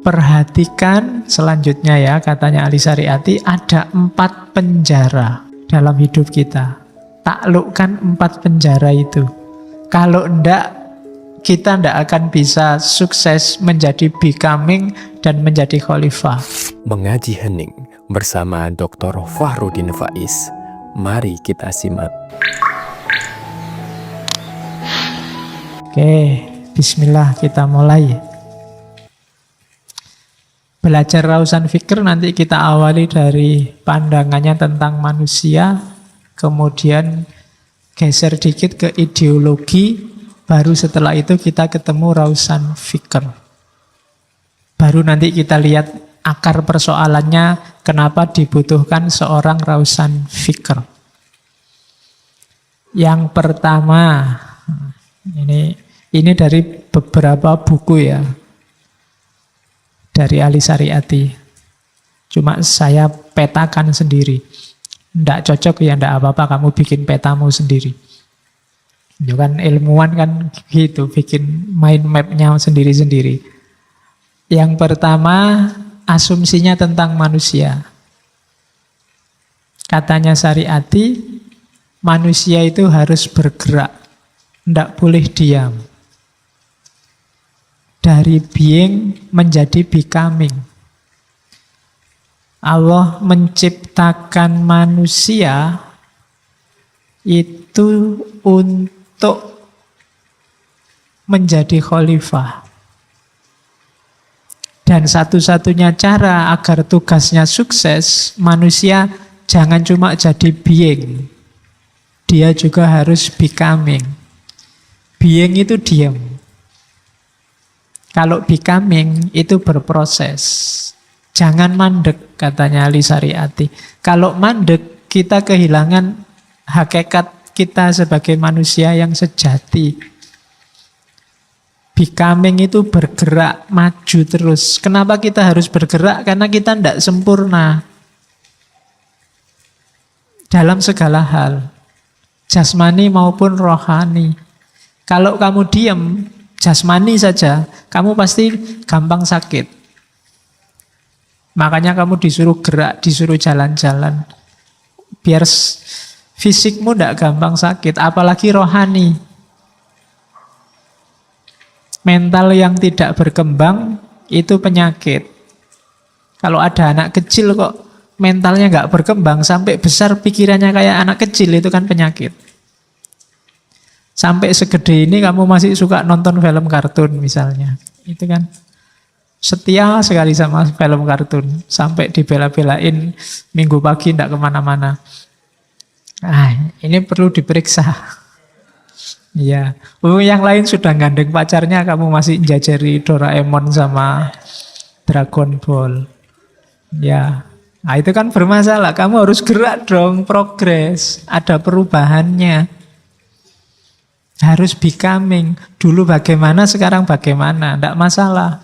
Perhatikan selanjutnya ya, katanya Ali Syariati, ada 4 penjara dalam hidup kita. Taklukkan 4 penjara itu. Kalau enggak, kita enggak akan bisa sukses menjadi becoming dan menjadi khalifah. Mengaji hening bersama Dr. Fahrudin Faiz. Mari kita simak. Oke, bismillah, kita mulai. Belajar Rausan Fikr nanti kita awali dari pandangannya tentang manusia, kemudian geser dikit ke ideologi, baru setelah itu kita ketemu Rausan Fikr. Baru nanti kita lihat akar persoalannya, kenapa dibutuhkan seorang Rausan Fikr. Yang pertama, ini dari beberapa buku ya, dari Ali Syariati. Cuma saya petakan sendiri. Nggak cocok ya nggak apa-apa, kamu bikin petamu sendiri. Itu kan ilmuwan kan gitu, bikin mind map-nya sendiri-sendiri. Yang pertama, asumsinya tentang manusia. Katanya Syariati, manusia itu harus bergerak, nggak boleh diam. Dari being menjadi becoming. Allah menciptakan manusia itu untuk menjadi khalifah. Dan satu-satunya cara agar tugasnya sukses, manusia jangan cuma jadi being. Dia juga harus becoming. Being itu diam. Kalau becoming itu berproses. Jangan mandek, katanya Ali Syariati. Kalau mandek, kita kehilangan hakikat kita sebagai manusia yang sejati. Becoming itu bergerak, maju terus. Kenapa kita harus bergerak? Karena kita tidak sempurna dalam segala hal, jasmani maupun rohani. Kalau kamu diam, jasmani saja, kamu pasti gampang sakit. Makanya kamu disuruh gerak, disuruh jalan-jalan. Biar fisikmu tidak gampang sakit, apalagi rohani. Mental yang tidak berkembang, itu penyakit. Kalau ada anak kecil kok mentalnya nggak berkembang, sampai besar pikirannya kayak anak kecil, itu kan penyakit. Sampai segede ini kamu masih suka nonton film kartun misalnya. Itu kan setia sekali sama film kartun. Sampai dibela-belain minggu pagi tidak kemana-mana. Nah, ini perlu diperiksa. Ya, yang lain sudah gandeng pacarnya, kamu masih jajari Doraemon sama Dragon Ball. Ya, nah itu kan bermasalah. Kamu harus gerak dong, progres. Ada perubahannya. Harus becoming. Dulu bagaimana, sekarang bagaimana. Tidak masalah.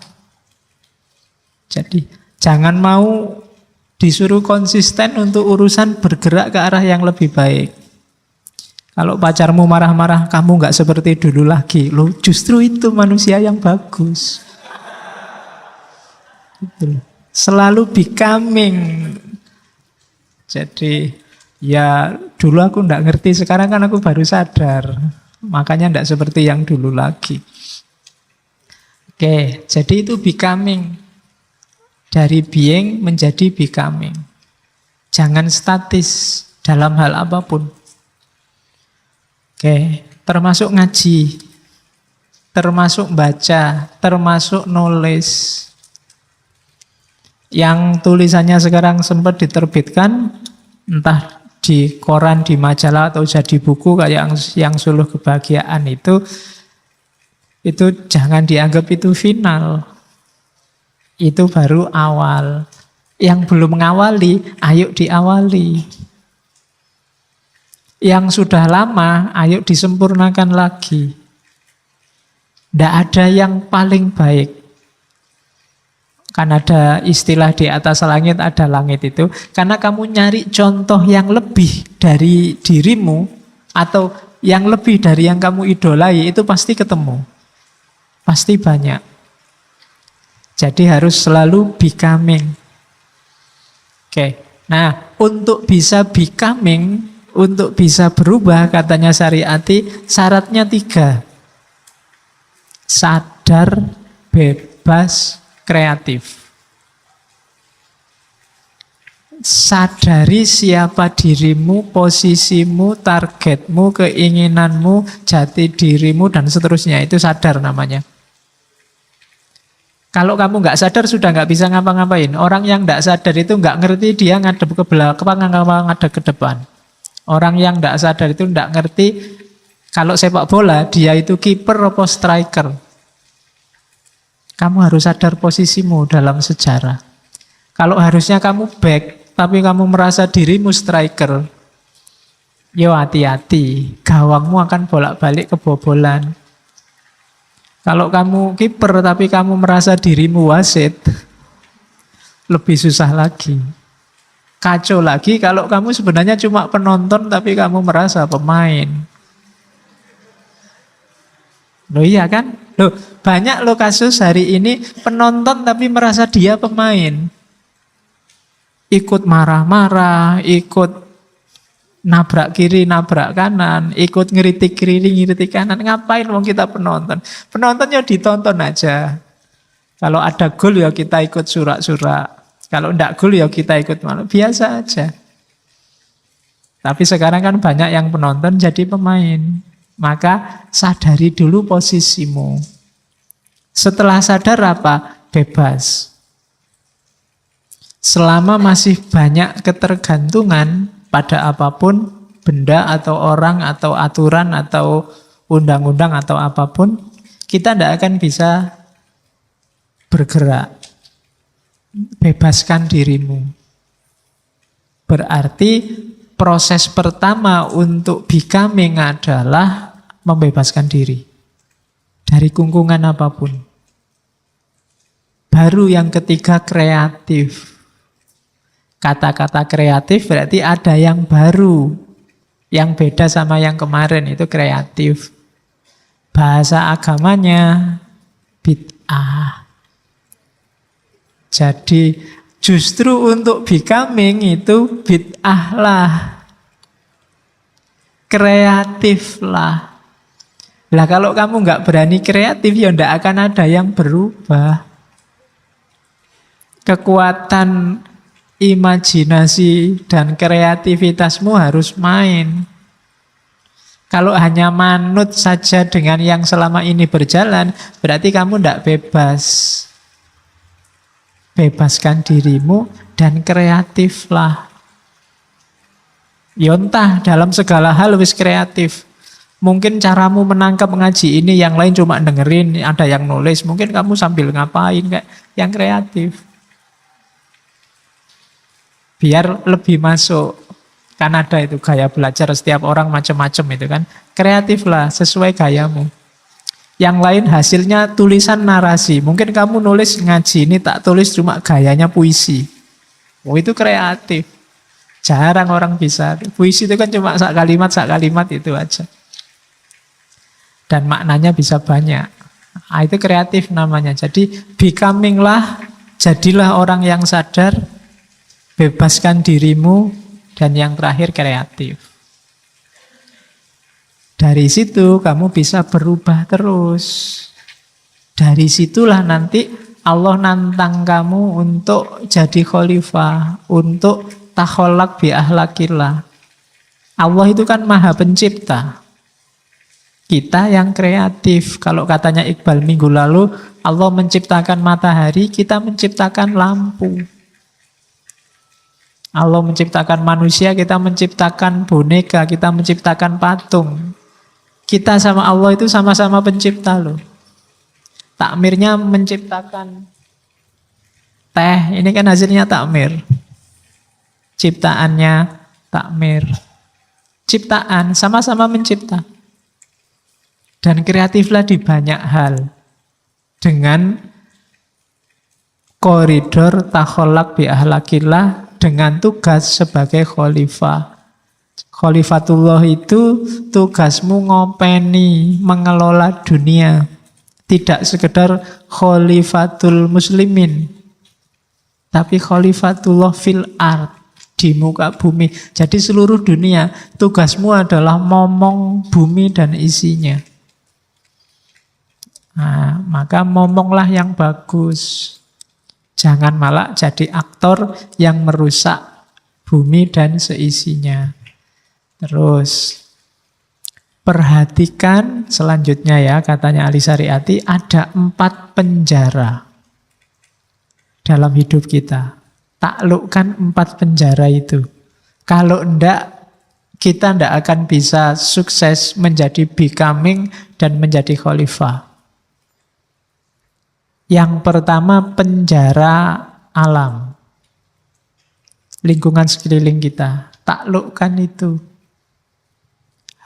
Jadi jangan mau disuruh konsisten untuk urusan bergerak ke arah yang lebih baik. Kalau pacarmu marah-marah, kamu nggak seperti dulu lagi. Loh, justru itu manusia yang bagus. Selalu becoming. Jadi ya dulu aku nggak ngerti, sekarang kan aku baru sadar. Makanya tidak seperti yang dulu lagi. Oke, jadi itu becoming. Dari being menjadi becoming. Jangan statis dalam hal apapun. Oke, termasuk ngaji, termasuk baca, termasuk nulis. Yang tulisannya sekarang sempat diterbitkan, entah di koran, di majalah, atau jadi buku kayak yang Suluh Kebahagiaan itu jangan dianggap itu final. Itu baru awal. Yang belum mengawali, ayo diawali. Yang sudah lama, ayo disempurnakan lagi. Tidak ada yang paling baik. Kan ada istilah di atas langit, ada langit itu. Karena kamu nyari contoh yang lebih dari dirimu, atau yang lebih dari yang kamu idolai, itu pasti ketemu. Pasti banyak. Jadi harus selalu becoming. Oke. Nah, untuk bisa becoming, untuk bisa berubah, katanya Syariati, syaratnya 3. Sadar, bebas, kreatif. Sadari siapa dirimu, posisimu, targetmu, keinginanmu, jati dirimu, dan seterusnya. Itu sadar namanya. Kalau kamu nggak sadar sudah nggak bisa ngapa-ngapain. Orang yang nggak sadar itu nggak ngerti dia ngadep ke belakang, ngadep ke depan. Orang yang nggak sadar itu nggak ngerti kalau sepak bola dia itu kiper atau striker. Kamu harus sadar posisimu dalam sejarah. Kalau harusnya kamu back, tapi kamu merasa dirimu striker, yo hati-hati, gawangmu akan bolak-balik kebobolan. Kalau kamu kiper tapi kamu merasa dirimu wasit, lebih susah lagi. Kacau lagi kalau kamu sebenarnya cuma penonton tapi kamu merasa pemain. Loh iya kan? Loh, banyak loh kasus hari ini penonton tapi merasa dia pemain. Ikut marah-marah, ikut nabrak kiri, nabrak kanan, ikut ngeritik kiri, ngeritik kanan. Ngapain mau kita penonton? Penontonnya ditonton aja. Kalau ada gol ya kita ikut surak-surak. Kalau enggak gol ya kita ikut malu. Biasa aja. Tapi sekarang kan banyak yang penonton jadi pemain. Maka sadari dulu posisimu. Setelah sadar apa? Bebas. Selama masih banyak ketergantungan pada apapun, benda atau orang atau aturan atau undang-undang atau apapun, kita tidak akan bisa bergerak. Bebaskan dirimu. Berarti proses pertama untuk becoming adalah membebaskan diri dari kungkungan apapun. Baru yang ketiga kreatif. Kata-kata kreatif berarti ada yang baru, yang beda sama yang kemarin, itu kreatif. Bahasa agamanya bid'ah. Jadi justru untuk becoming itu bid'ah lah. Kreatif lah. Lah kalau kamu nggak berani kreatif ya nggak akan ada yang berubah. Kekuatan imajinasi dan kreativitasmu harus main. Kalau hanya manut saja dengan yang selama ini berjalan, berarti kamu tidak bebas. Bebaskan dirimu dan kreatiflah. Yontah dalam segala hal wis kreatif. Mungkin caramu menangkap ngaji ini, yang lain cuma dengerin, ada yang nulis. Mungkin kamu sambil ngapain kayak yang kreatif. Biar lebih masuk. Kan ada itu gaya belajar setiap orang macam-macam itu kan. Kreatif lah sesuai gayamu. Yang lain hasilnya tulisan narasi. Mungkin kamu nulis ngaji ini tak tulis cuma gayanya puisi. Oh itu kreatif. Jarang orang bisa. Puisi itu kan cuma sak kalimat itu aja. Dan maknanya bisa banyak. Nah, itu kreatif namanya. Jadi becoming lah, jadilah orang yang sadar. Bebaskan dirimu, dan yang terakhir kreatif. Dari situ kamu bisa berubah terus. Dari situlah nanti Allah nantang kamu untuk jadi khalifah, untuk takholak bi ahlakillah. Allah itu kan maha pencipta. Kita yang kreatif. Kalau katanya Iqbal minggu lalu, Allah menciptakan matahari, kita menciptakan lampu. Allah menciptakan manusia, kita menciptakan boneka, kita menciptakan patung. Kita sama Allah itu sama-sama pencipta loh. Takmirnya menciptakan teh, ini kan hasilnya takmir. Ciptaannya takmir. Ciptaan, sama-sama mencipta. Dan kreatiflah di banyak hal. Dengan koridor takholak bi ahlakillah, dengan tugas sebagai khalifah. Khalifatullah itu tugasmu ngopeni, mengelola dunia. Tidak sekedar khalifatul muslimin, tapi khalifatullah fil ard, di muka bumi. Jadi seluruh dunia, tugasmu adalah momong bumi dan isinya. Nah, maka momonglah yang bagus. Jangan malah jadi aktor yang merusak bumi dan seisinya. Terus perhatikan selanjutnya ya, katanya Ali Syariati, ada 4 penjara dalam hidup kita. Taklukkan 4 penjara itu. Kalau enggak, kita enggak akan bisa sukses menjadi becoming dan menjadi khalifah. Yang pertama, penjara alam. Lingkungan sekeliling kita. Taklukkan itu.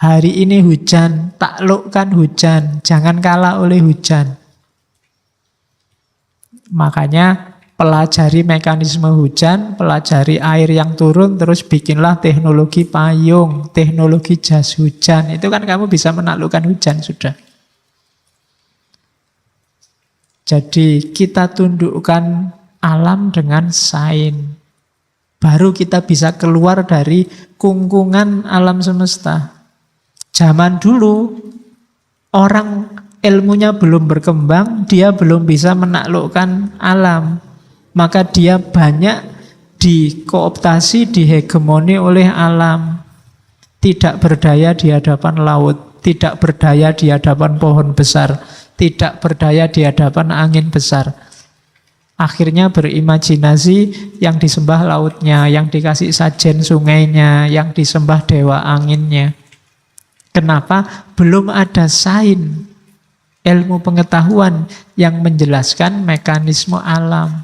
Hari ini hujan, taklukkan hujan. Jangan kalah oleh hujan. Makanya pelajari mekanisme hujan, pelajari air yang turun, terus bikinlah teknologi payung, teknologi jas hujan. Itu kan kamu bisa menaklukkan hujan sudah. Jadi kita tundukkan alam dengan sains. Baru kita bisa keluar dari kungkungan alam semesta. Zaman dulu, orang ilmunya belum berkembang, dia belum bisa menaklukkan alam. Maka dia banyak dikooptasi, dihegemoni oleh alam. Tidak berdaya di hadapan laut, tidak berdaya di hadapan pohon besar, tidak berdaya di hadapan angin besar. Akhirnya berimajinasi yang disembah lautnya, yang dikasih sajen sungainya, yang disembah dewa anginnya. Kenapa? Belum ada sains, ilmu pengetahuan yang menjelaskan mekanisme alam.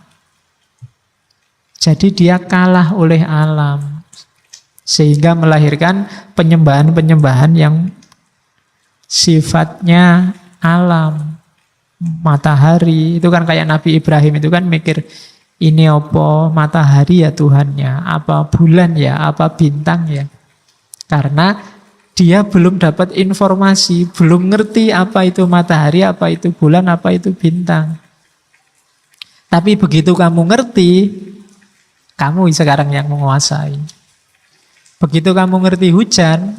Jadi dia kalah oleh alam. Sehingga melahirkan penyembahan-penyembahan yang sifatnya alam. Matahari, itu kan kayak Nabi Ibrahim itu kan mikir, ini apa matahari ya Tuhannya, apa bulan ya, apa bintang ya. Karena dia belum dapat informasi, belum ngerti apa itu matahari, apa itu bulan, apa itu bintang. Tapi begitu kamu ngerti, kamu sekarang yang menguasai. Begitu kamu ngerti hujan,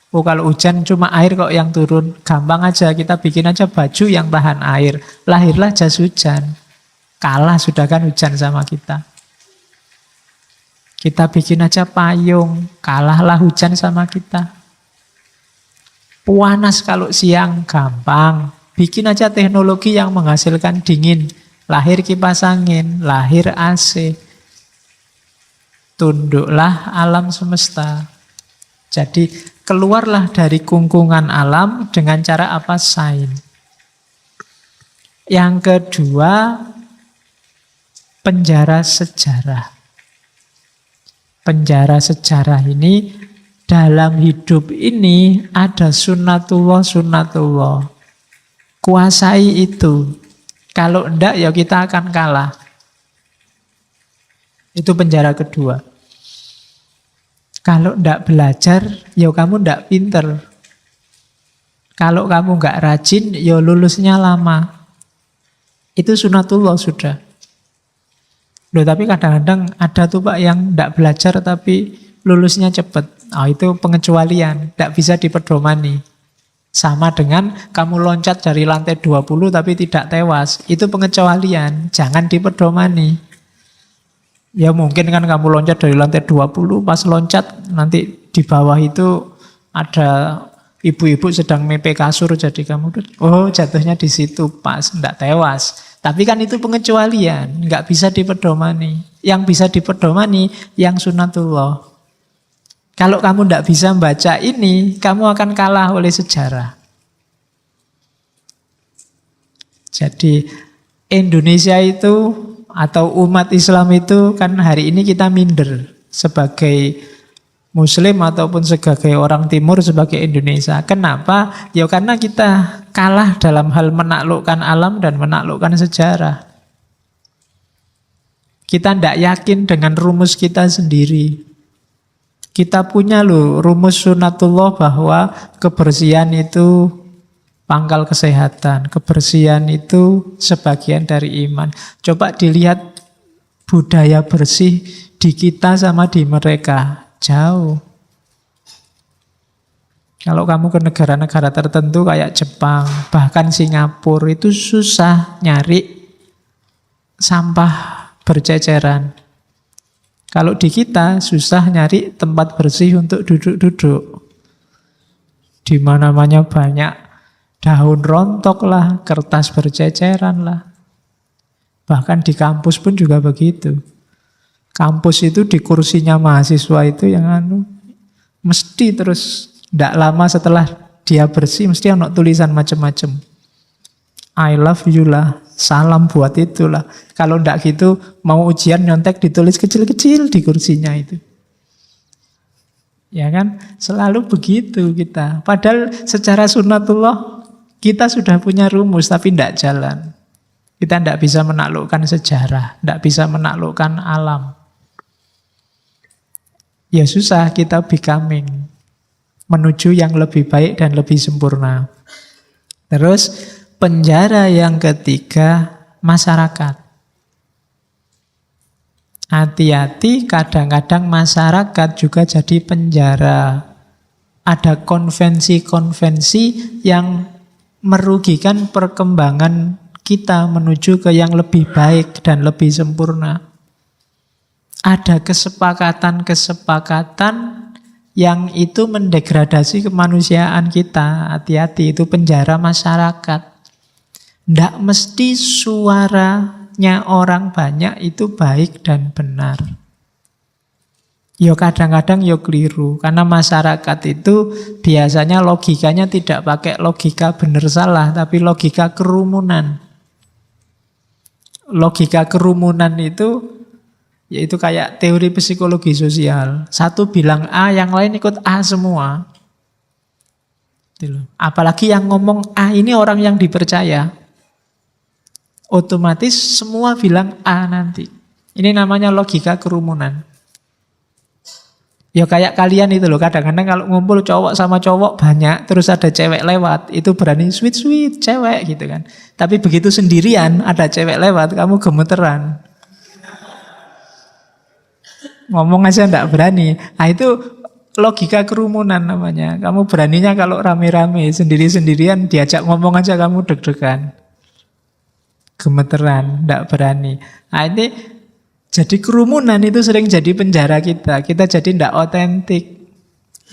oh kalau hujan cuma air kok yang turun, gampang aja, kita bikin aja baju yang tahan air. Lahirlah jas hujan. Kalah sudah kan hujan sama kita. Kita bikin aja payung, kalahlah hujan sama kita. Panas kalau siang, gampang. Bikin aja teknologi yang menghasilkan dingin. Lahir kipas angin, lahir AC. Tunduklah alam semesta. Jadi keluarlah dari kungkungan alam dengan cara apa? Sains. Yang kedua, penjara sejarah. Penjara sejarah ini, dalam hidup ini ada sunnatullah. Kuasai itu. Kalau enggak ya kita akan kalah. Itu penjara kedua. Kalau enggak belajar, ya kamu enggak pinter. Kalau kamu enggak rajin, ya lulusnya lama. Itu sunatullah sudah. Loh, tapi kadang-kadang ada tuh Pak yang enggak belajar tapi lulusnya cepat. Oh, itu pengecualian, enggak bisa dipedomani. Sama dengan kamu loncat dari lantai 20 tapi tidak tewas. Itu pengecualian, jangan dipedomani. Ya mungkin kan kamu loncat dari lantai 20, pas loncat nanti di bawah itu ada ibu-ibu sedang mepe kasur, jadi kamu, oh jatuhnya di situ pas, enggak tewas. Tapi kan itu pengecualian, enggak bisa dipedomani. Yang bisa dipedomani yang sunatullah. Kalau kamu enggak bisa baca ini, kamu akan kalah oleh sejarah. Jadi Indonesia itu atau umat Islam itu kan hari ini kita minder sebagai Muslim ataupun sebagai orang Timur, sebagai Indonesia. Kenapa? Ya karena kita kalah dalam hal menaklukkan alam dan menaklukkan sejarah. Kita tidak yakin dengan rumus kita sendiri. Kita punya loh rumus sunatullah bahwa kebersihan itu pangkal kesehatan. Kebersihan itu sebagian dari iman. Coba dilihat budaya bersih di kita sama di mereka. Jauh. Kalau kamu ke negara-negara tertentu kayak Jepang, bahkan Singapura, itu susah nyari sampah berceceran. Kalau di kita susah nyari tempat bersih untuk duduk-duduk. Di mana-mana banyak daun rontok lah, kertas berceceran lah. Bahkan di kampus pun juga begitu. Kampus itu di kursinya mahasiswa itu yang mesti terus tidak lama setelah dia bersih mesti ada tulisan macam-macam. I love you lah, salam buat itulah. Kalau tidak gitu mau ujian nyontek ditulis kecil-kecil di kursinya itu. Ya kan? Selalu begitu kita. Padahal secara sunnatullah kita sudah punya rumus tapi tidak jalan. Kita tidak bisa menaklukkan sejarah, tidak bisa menaklukkan alam. Ya susah kita becoming, menuju yang lebih baik dan lebih sempurna. Terus penjara yang ketiga, masyarakat. Hati-hati, kadang-kadang masyarakat juga jadi penjara. Ada konvensi-konvensi yang merugikan perkembangan kita menuju ke yang lebih baik dan lebih sempurna. Ada kesepakatan-kesepakatan yang itu mendegradasi kemanusiaan kita. Hati-hati, itu penjara masyarakat. Tidak mesti suaranya orang banyak itu baik dan benar. Yo kadang-kadang yo keliru. Karena masyarakat itu biasanya logikanya tidak pakai logika benar salah, tapi logika kerumunan. Logika kerumunan itu yaitu kayak teori psikologi sosial. Satu bilang A, yang lain ikut A semua. Apalagi yang ngomong A ini orang yang dipercaya. Otomatis semua bilang A nanti. Ini namanya logika kerumunan. Ya kayak kalian itu loh, kadang-kadang kalau ngumpul cowok sama cowok banyak, terus ada cewek lewat, itu berani sweet-sweet cewek gitu kan. Tapi begitu sendirian ada cewek lewat, kamu gemeteran. Ngomong aja enggak berani. Nah itu logika kerumunan namanya. Kamu beraninya kalau rame-rame, sendiri-sendirian diajak ngomong aja kamu deg-degan. Gemeteran, enggak berani. Nah ini jadi kerumunan itu sering jadi penjara kita. Kita jadi enggak otentik.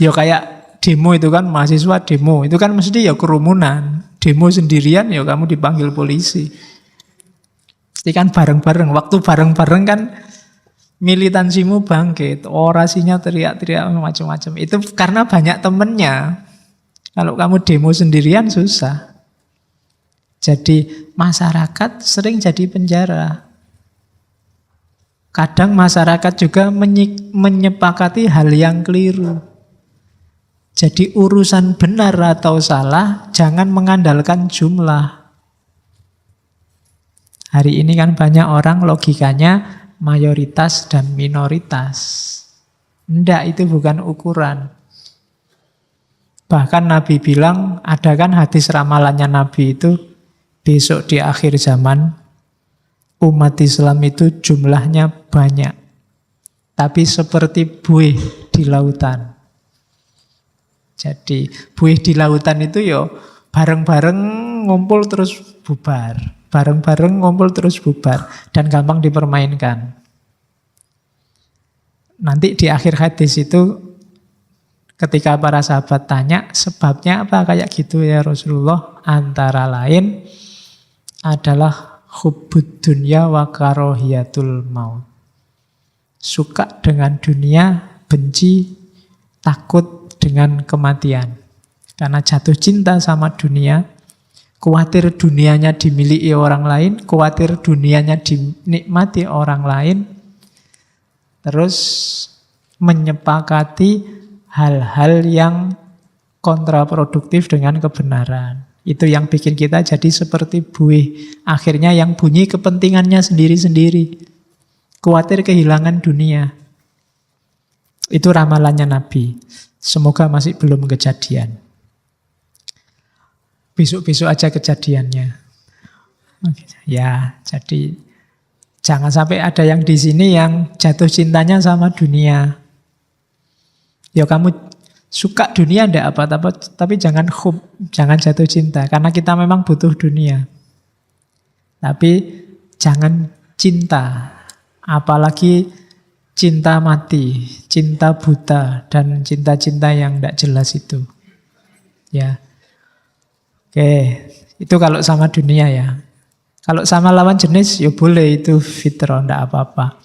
Ya kayak demo itu kan, mahasiswa demo. Itu kan mesti ya kerumunan. Demo sendirian ya kamu dipanggil polisi. Pasti kan bareng-bareng. Waktu bareng-bareng kan militansimu bangkit, orasinya teriak-teriak macam-macam. Itu karena banyak temennya. Kalau kamu demo sendirian susah. Jadi masyarakat sering jadi penjara. Kadang masyarakat juga menyepakati hal yang keliru. Jadi urusan benar atau salah jangan mengandalkan jumlah. Hari ini kan banyak orang logikanya mayoritas dan minoritas. Enggak, itu bukan ukuran. Bahkan Nabi bilang, ada kan hadis ramalannya Nabi itu, besok di akhir zaman, umat Islam itu jumlahnya banyak. Tapi seperti buih di lautan. Jadi buih di lautan itu ya bareng-bareng ngumpul terus bubar. Bareng-bareng ngumpul terus bubar dan gampang dipermainkan. Nanti di akhir hadis itu ketika para sahabat tanya sebabnya apa kayak gitu ya Rasulullah, antara lain adalah hubbud dunya wa karahiyatul maut. Suka dengan dunia, benci, takut dengan kematian. Karena jatuh cinta sama dunia, khawatir dunianya dimiliki orang lain, khawatir dunianya dinikmati orang lain, terus menyepakati hal-hal yang kontraproduktif dengan kebenaran. Itu yang bikin kita jadi seperti buih. Akhirnya yang bunyi kepentingannya sendiri-sendiri. Khawatir kehilangan dunia. Itu ramalannya Nabi. Semoga masih belum kejadian. besok-besok aja kejadiannya. Oke. Ya, jadi jangan sampai ada yang di sini yang jatuh cintanya sama dunia. Ya kamu suka dunia ndak apa-apa, tapi jangan jangan jatuh cinta. Karena kita memang butuh dunia. Tapi jangan cinta. Apalagi cinta mati, cinta buta, dan cinta-cinta yang ndak jelas itu. Ya. Oke, itu kalau sama dunia ya. Kalau sama lawan jenis, ya boleh, itu fitrah, ndak apa-apa.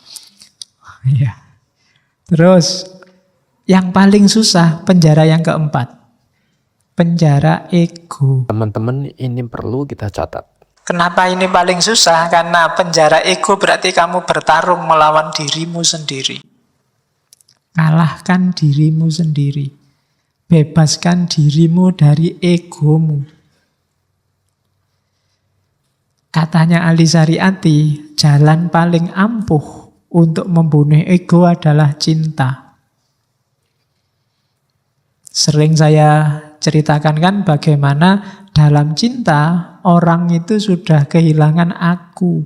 Ya. Terus, yang paling susah, penjara yang keempat. Penjara ego. Teman-teman, ini perlu kita catat. Kenapa ini paling susah? Karena penjara ego berarti kamu bertarung melawan dirimu sendiri. Kalahkan dirimu sendiri. Bebaskan dirimu dari egomu. Katanya Ali Syariati, jalan paling ampuh untuk membunuh ego adalah cinta. Sering saya ceritakan kan bagaimana dalam cinta orang itu sudah kehilangan aku.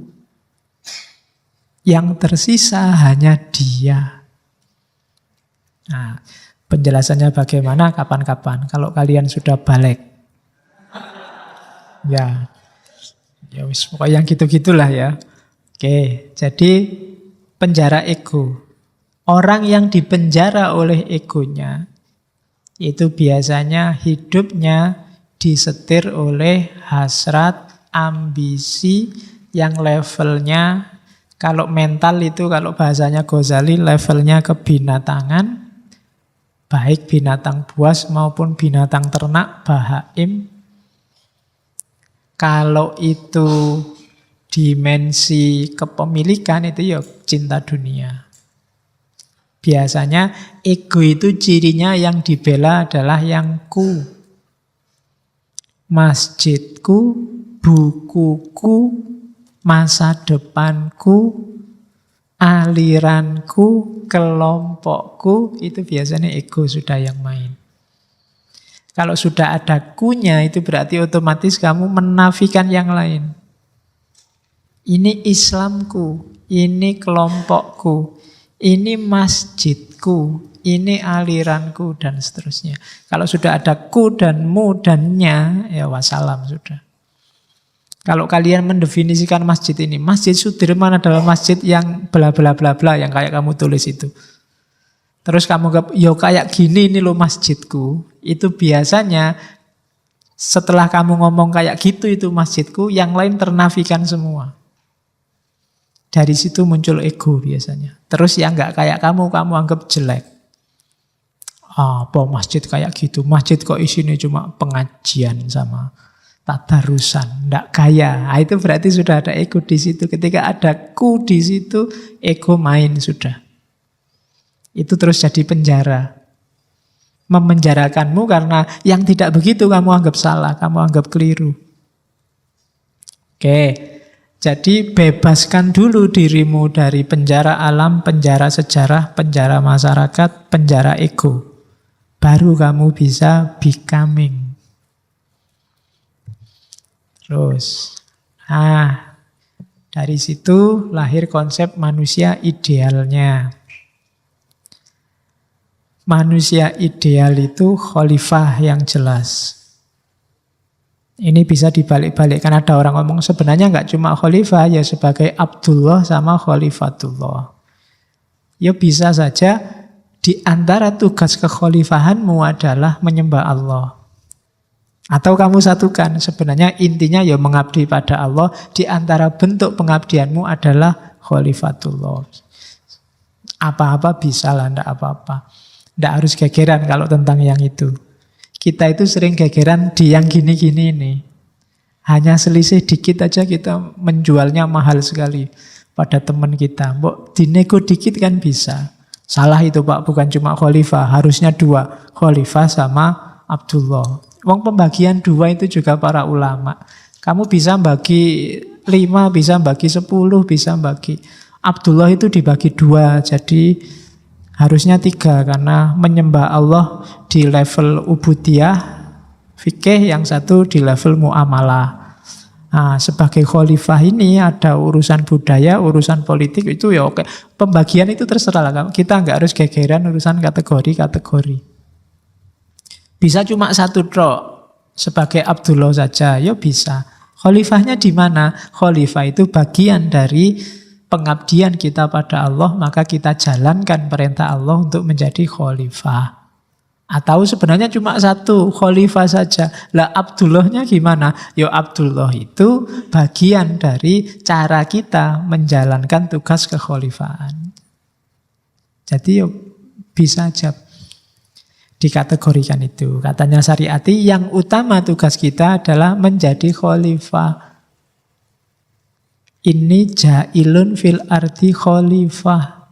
Yang tersisa hanya dia. Nah, penjelasannya bagaimana kapan-kapan kalau kalian sudah balik. Ya wis, pokoknya yang gitu-gitulah ya. Oke, jadi penjara ego. Orang yang dipenjara oleh egonya, itu biasanya hidupnya disetir oleh hasrat, ambisi yang levelnya, kalau mental itu, kalau bahasanya Ghazali, levelnya kebinatangan, baik binatang buas maupun binatang ternak, bahaim. Kalau itu dimensi kepemilikan, itu ya cinta dunia. Biasanya ego itu cirinya yang dibela adalah yang ku. Masjidku, bukuku, masa depanku, aliranku, kelompokku, itu biasanya ego sudah yang main. Kalau sudah ada kunya, itu berarti otomatis kamu menafikan yang lain. Ini Islamku, ini kelompokku, ini masjidku, ini aliranku, dan seterusnya. Kalau sudah ada ku dan mu dan nya, ya wassalam sudah. Kalau kalian mendefinisikan masjid ini, Masjid Sudirman adalah masjid yang bla bla bla bla, yang kayak kamu tulis itu. Terus kamu, yo kayak gini ini loh masjidku. Itu biasanya setelah kamu ngomong kayak gitu itu masjidku, yang lain ternafikan semua. Dari situ muncul ego biasanya. Terus yang nggak kayak kamu anggap jelek. Apa masjid kayak gitu? Masjid kok isinya cuma pengajian sama tadarusan, nggak kaya. Nah, itu berarti sudah ada ego di situ. Ketika ada ku di situ, ego main sudah. Itu terus jadi penjara. Memenjarakanmu karena yang tidak begitu kamu anggap salah, kamu anggap keliru. Oke, jadi bebaskan dulu dirimu dari penjara alam, penjara sejarah, penjara masyarakat, penjara ego. Baru kamu bisa becoming. Terus, dari situ lahir konsep manusia idealnya. Manusia ideal itu khalifah yang jelas. Ini bisa dibalik-balikkan. Ada orang ngomong sebenarnya nggak cuma khalifah, ya sebagai Abdullah sama khalifatullah. Ya bisa saja di antara tugas kekhalifahanmu adalah menyembah Allah. Atau kamu satukan, sebenarnya intinya ya mengabdi pada Allah, di antara bentuk pengabdianmu adalah khalifatullah. Apa-apa bisa lah, enggak apa-apa. Enggak harus gegeran kalau tentang yang itu. Kita itu sering gegeran di yang gini-gini ini. Hanya selisih dikit aja kita menjualnya mahal sekali pada teman kita. Mbok dinego dikit kan bisa. Salah itu Pak, bukan cuma khalifah, harusnya 2. Khalifah sama Abdullah. Wong pembagian 2 itu juga para ulama. Kamu bisa bagi 5, bisa bagi 10, bisa bagi. Abdullah itu dibagi 2, jadi harusnya 3, karena menyembah Allah di level ubudiyah fikih, yang satu di level muamalah. Nah, sebagai khalifah ini ada urusan budaya, urusan politik, itu ya oke. Pembagian itu terserah lah. Kita nggak harus gegeran urusan kategori-kategori. Bisa cuma satu trok sebagai Abdullah saja, ya bisa. Khalifahnya di mana? Khalifah itu bagian dari pengabdian kita pada Allah, maka kita jalankan perintah Allah untuk menjadi khalifah. Atau sebenarnya cuma satu, khalifah saja. Lah Abdullahnya gimana? Ya Abdullah itu bagian dari cara kita menjalankan tugas kekhalifahan. Jadi ya bisa aja dikategorikan itu. Katanya Syariati, yang utama tugas kita adalah menjadi khalifah. Ini ja'ilun fil ardi khalifah.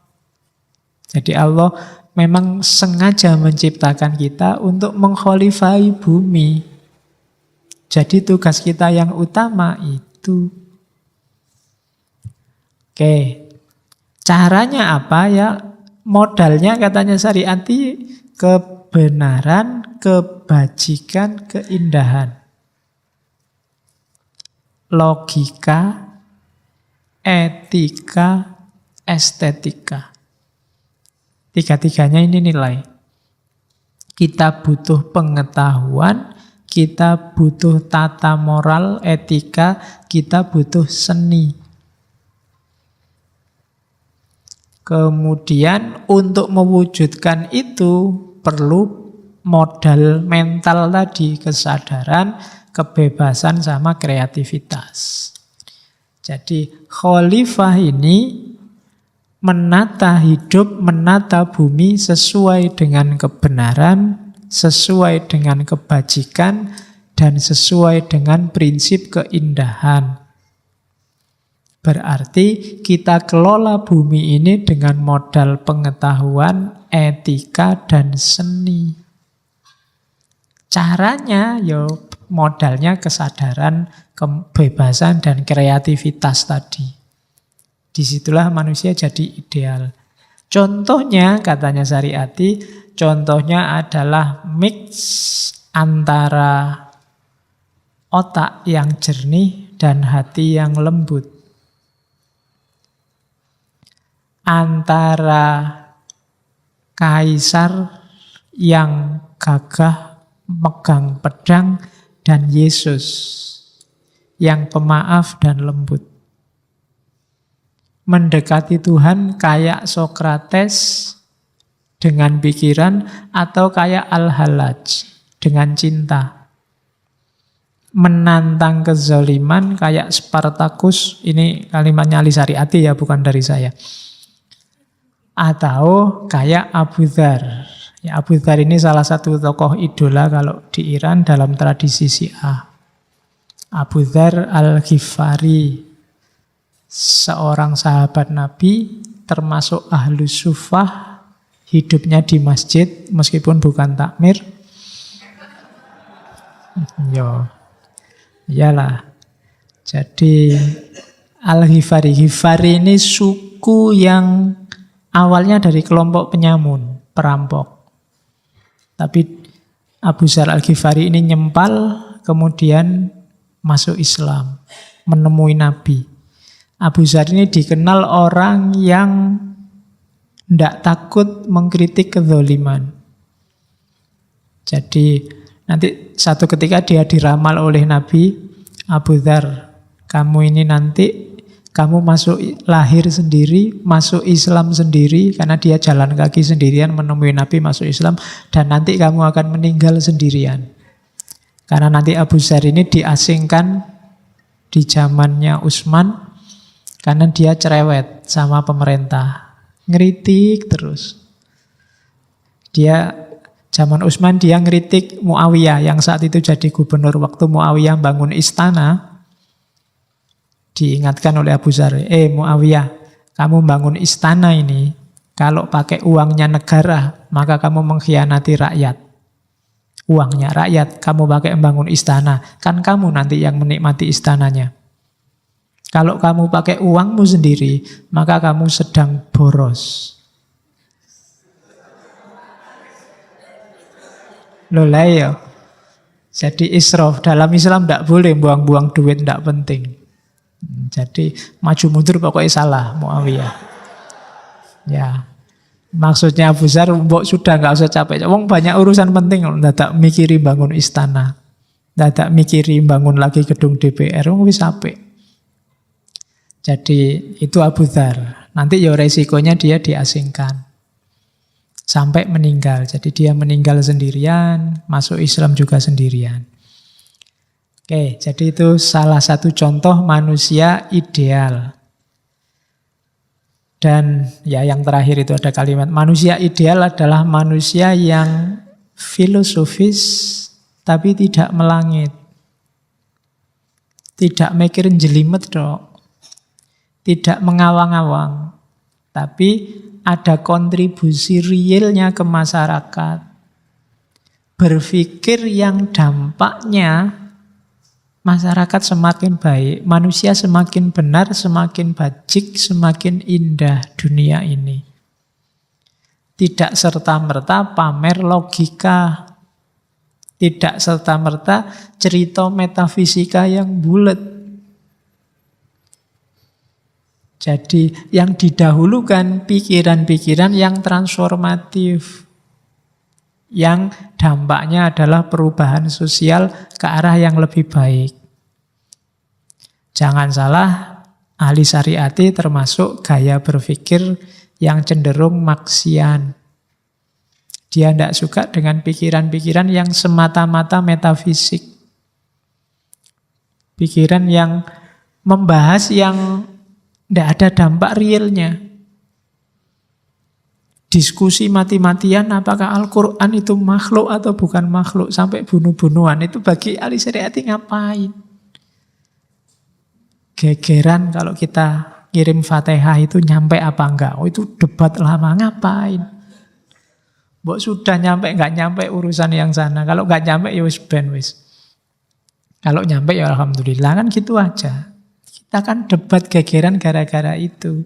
Jadi Allah memang sengaja menciptakan kita untuk mengkhalifai bumi. Jadi tugas kita yang utama itu. Oke. Caranya apa ya? Modalnya katanya Syariati kebenaran, kebajikan, keindahan. Logika, etika, estetika. Tiga-tiganya ini nilai. Kita butuh pengetahuan, kita butuh tata moral, etika, kita butuh seni. Kemudian untuk mewujudkan itu perlu modal mental tadi, kesadaran, kebebasan, sama kreativitas. Jadi khalifah ini menata hidup, menata bumi sesuai dengan kebenaran, sesuai dengan kebajikan, dan sesuai dengan prinsip keindahan. Berarti kita kelola bumi ini dengan modal pengetahuan, etika, dan seni. Caranya ya modalnya kesadaran, kebebasan, dan kreativitas tadi. Disitulah manusia jadi ideal. Contohnya, katanya Syariati, contohnya adalah mix antara otak yang jernih dan hati yang lembut. Antara kaisar yang gagah megang pedang dan Yesus yang pemaaf dan lembut. Mendekati Tuhan kayak Sokrates dengan pikiran atau kayak Al-Hallaj dengan cinta. Menantang kezaliman kayak Spartacus, ini kalimatnya Ali Syariati ya, bukan dari saya. Atau kayak Abu Dzar. Ya, Abu Dzar ini salah satu tokoh idola kalau di Iran dalam tradisi Syiah. Abu Dzar Al-Ghifari, seorang sahabat Nabi, termasuk Ahlus Sufah, hidupnya di masjid meskipun bukan takmir. Iyalah. Jadi Al-Ghifari, Ghifari ini suku yang awalnya dari kelompok penyamun, perampok. Tapi Abu Dzar Al-Ghifari ini nyempal, kemudian masuk Islam, menemui Nabi. Abu Dzar ini dikenal orang yang tidak takut mengkritik kezaliman. Jadi nanti satu ketika dia diramal oleh Nabi, Abu Dzar, kamu ini nanti kamu masuk lahir sendiri, masuk Islam sendiri, karena dia jalan kaki sendirian menemui Nabi masuk Islam, dan nanti kamu akan meninggal sendirian. Karena nanti Abu Dzar ini diasingkan di zamannya Utsman, karena dia cerewet sama pemerintah, ngeritik terus. Dia zaman Utsman dia ngeritik Muawiyah yang saat itu jadi gubernur. Waktu Muawiyah bangun istana, diingatkan oleh Abu Dzar, Muawiyah, kamu bangun istana ini, kalau pakai uangnya negara, maka kamu mengkhianati rakyat. Uangnya rakyat, kamu pakai membangun istana, kan kamu nanti yang menikmati istananya. Kalau kamu pakai uangmu sendiri, maka kamu sedang boros. Loh lah ya. Jadi israf. Dalam Islam tidak boleh buang-buang duit, tidak penting. Jadi maju mundur pokoknya salah Muawiyah. Ya, maksudnya Abu Dzar, mbok sudah nggak usah capek. Wong banyak urusan penting, ndak mikiri bangun istana, ndak mikiri bangun lagi gedung DPR, wong wis apik. Jadi itu Abu Dzar. Nanti ya resikonya dia diasingkan sampai meninggal. Jadi dia meninggal sendirian, masuk Islam juga sendirian. Oke, jadi itu salah satu contoh manusia ideal. Dan ya yang terakhir itu ada kalimat, manusia ideal adalah manusia yang filosofis tapi tidak melangit. Tidak mikirin jelimet dok. Tidak mengawang-awang. Tapi ada kontribusi realnya ke masyarakat. Berpikir yang dampaknya masyarakat semakin baik, manusia semakin benar, semakin bajik, semakin indah dunia ini. Tidak serta-merta pamer logika, tidak serta-merta cerita metafisika yang bulat. Jadi yang didahulukan pikiran-pikiran yang transformatif, yang dampaknya adalah perubahan sosial ke arah yang lebih baik. Jangan salah, ahli syariati termasuk gaya berpikir yang cenderung Marxian. Dia tidak suka dengan pikiran-pikiran yang semata-mata metafisik. Pikiran yang membahas yang tidak ada dampak realnya. Diskusi mati-matian apakah Al-Quran itu makhluk atau bukan makhluk, sampai bunuh-bunuhan, itu bagi ahli syariati ngapain? Gegeran kalau kita kirim Fatihah itu nyampe apa enggak? Oh itu debat lama, ngapain? Mbok sudah nyampe enggak nyampe urusan yang sana. Kalau enggak nyampe ya wis ben wis. Kalau nyampe ya alhamdulillah, kan gitu aja. Kita kan debat gegeran gara-gara itu.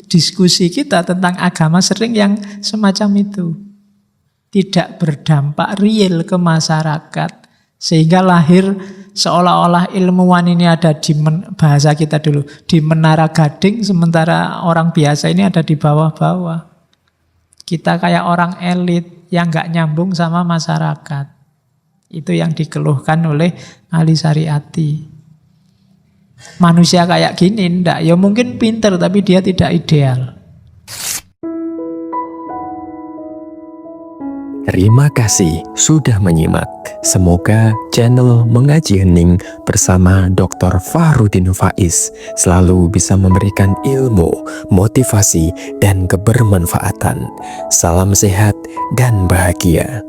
Diskusi kita tentang agama sering yang semacam itu. Tidak berdampak real ke masyarakat. Sehingga lahir seolah-olah ilmuwan ini ada di bahasa kita dulu, di menara gading, sementara orang biasa ini ada di bawah-bawah. Kita kayak orang elit yang gak nyambung sama masyarakat. Itu yang dikeluhkan oleh ahli syariati. Manusia kayak gini enggak, ya mungkin pinter tapi dia tidak ideal. Terima kasih sudah menyimak. Semoga channel Mengaji Hening bersama Dr. Fahrudin Faiz selalu bisa memberikan ilmu, motivasi, dan kebermanfaatan. Salam sehat dan bahagia.